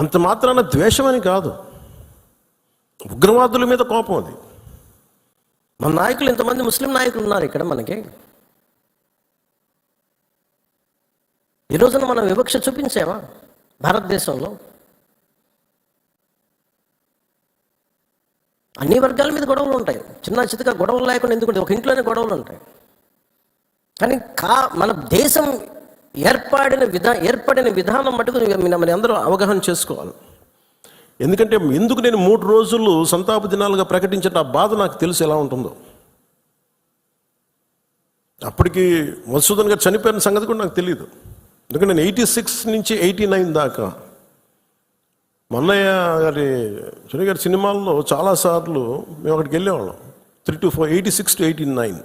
అంత మాత్రాన ద్వేషమని కాదు, ఉగ్రవాదుల మీద కోపం అది. మన నాయకులు ఇంతమంది ముస్లిం నాయకులు ఉన్నారు ఇక్కడ మనకి. ఈ రోజున మనం వివక్ష చూపించామా భారతదేశంలో? అన్ని వర్గాల మీద గొడవలు ఉంటాయి, చిన్న చితక గొడవలు లేకుండా ఎందుకుంటే ఒక ఇంట్లోనే గొడవలు ఉంటాయి. కానీ మన దేశం ఏర్పడిన విధానం మటుకు మన అందరూ అవగాహన చేసుకోవాలి. ఎందుకంటే ఎందుకు నేను 3 రోజులు సంతాప దినాలుగా ప్రకటించిన ఆ బాధ నాకు తెలుసు ఎలా ఉంటుందో. అప్పటికి మధుసూదన్ గారు చనిపోయిన సంగతి కూడా నాకు తెలియదు. ఎందుకంటే నేను 86 నుంచి 89 దాకా మన్నయ్య గారి చుని గారి సినిమాల్లో చాలాసార్లు మేము అక్కడికి వెళ్ళేవాళ్ళం. 3 to 4, 86 to 89.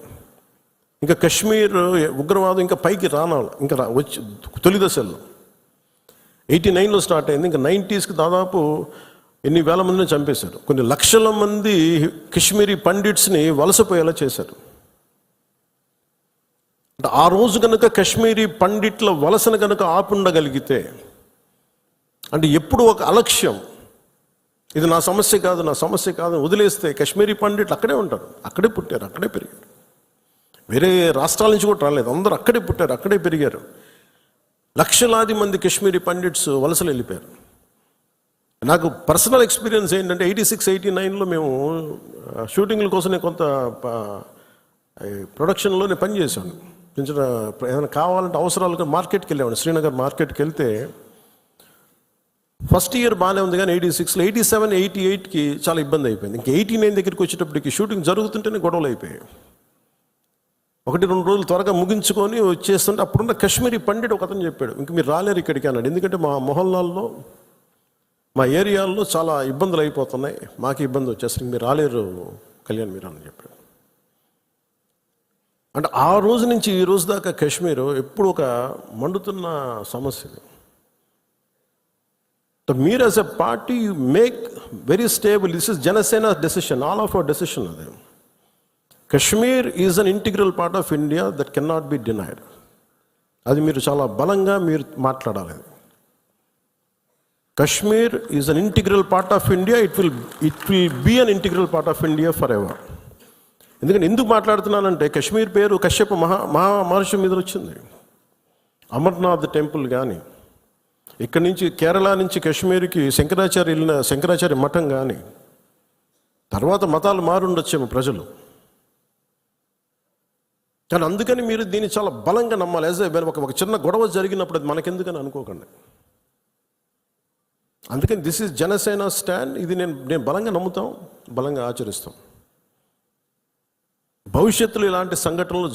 ఇంకా కశ్మీర్ ఉగ్రవాదం ఇంకా పైకి రానాలి, ఇంకా వచ్చి తొలి దశల్లో 89లో స్టార్ట్ అయింది. ఇంకా 90స్కి దాదాపు ఎన్ని వేల మందిని చంపేశారు. కొన్ని లక్షల మంది కశ్మీరీ పండిట్స్ని వలసపోయేలా చేశారు. ఆ రోజు కనుక కశ్మీరీ పండిట్ల వలసను కనుక ఆపుండగలిగితే, అంటే ఎప్పుడు ఒక అలక్ష్యం, ఇది నా సమస్య కాదు నా సమస్య కాదు వదిలేస్తే కశ్మీరీ పండిట్లు అక్కడే ఉంటారు, అక్కడే పుట్టారు, అక్కడే పెరిగారు. వేరే రాష్ట్రాల నుంచి కూడా రాలేదు, అందరూ అక్కడే పుట్టారు, అక్కడే పెరిగారు. లక్షలాది మంది కశ్మీరీ పండిట్స్ వలసలు వెళ్ళిపోయారు. నాకు పర్సనల్ ఎక్స్పీరియన్స్ ఏంటంటే 86, 89లో మేము షూటింగ్ల కోసం నేను కొంత ప్రొడక్షన్లోనే పనిచేశాను. కొంచెం ఏదైనా కావాలంటే అవసరాలుగా మార్కెట్కి వెళ్ళేవాడిని. శ్రీనగర్ మార్కెట్కి వెళ్తే ఫస్ట్ ఇయర్ బాగానే ఉంది, కానీ 86లో 87, 88కి చాలా ఇబ్బంది అయిపోయింది. ఇంకా 89 దగ్గరికి వచ్చేటప్పటికి షూటింగ్ జరుగుతుంటేనే గొడవలు అయిపోయాయి. 1-2 రోజులు త్వరగా ముగించుకొని వచ్చేస్తుంటే అప్పుడున్న కశ్మీరీ పండిట్ ఒక అతను చెప్పాడు, ఇంక మీరు రాలేరు ఇక్కడికి అన్నాడు. ఎందుకంటే మా మొహల్లాల్లో మా ఏరియాల్లో చాలా ఇబ్బందులు అయిపోతున్నాయి, మాకు ఇబ్బంది వచ్చేసరికి మీరు రాలేరు కళ్యాణ్ మీరు అని చెప్పాడు. అంటే ఆ రోజు నుంచి ఈ రోజు దాకా కశ్మీర్ ఎప్పుడు ఒక మండుతున్న సమస్య. మీరు as a party you make very stable. This is Janasena decision, all of our decision. అది Kashmir is an integral part of India that can not be denied. అది మీరు చాలా బలంగా మీరు మాట్లాడాలి. Kashmir is an integral part of India, it will be an integral part of India forever. ఎందుకంటే ఎందుకు మాట్లాడుతున్నానంటే కశ్మీర్ పేరు కశ్యప మహర్షి మీద వచ్చింది. అమర్నాథ్ టెంపుల్ కానీ, ఇక్కడి నుంచి కేరళ నుంచి కశ్మీర్కి శంకరాచార్య మఠం కానీ, తర్వాత మతాలు మారుండొచ్చేమో ప్రజలు, కానీ అందుకని మీరు దీన్ని చాలా బలంగా నమ్మాలి. యాజ్ ఒక చిన్న గొడవ జరిగినప్పుడు అది మనకెందుకని అనుకోకండి. అందుకని దిస్ ఈజ్ జనసేన స్టాండ్. ఇది నేను బలంగా నమ్ముతాం, బలంగా ఆచరిస్తాం. భవిష్యత్తులో ఇలాంటి సంఘటనలు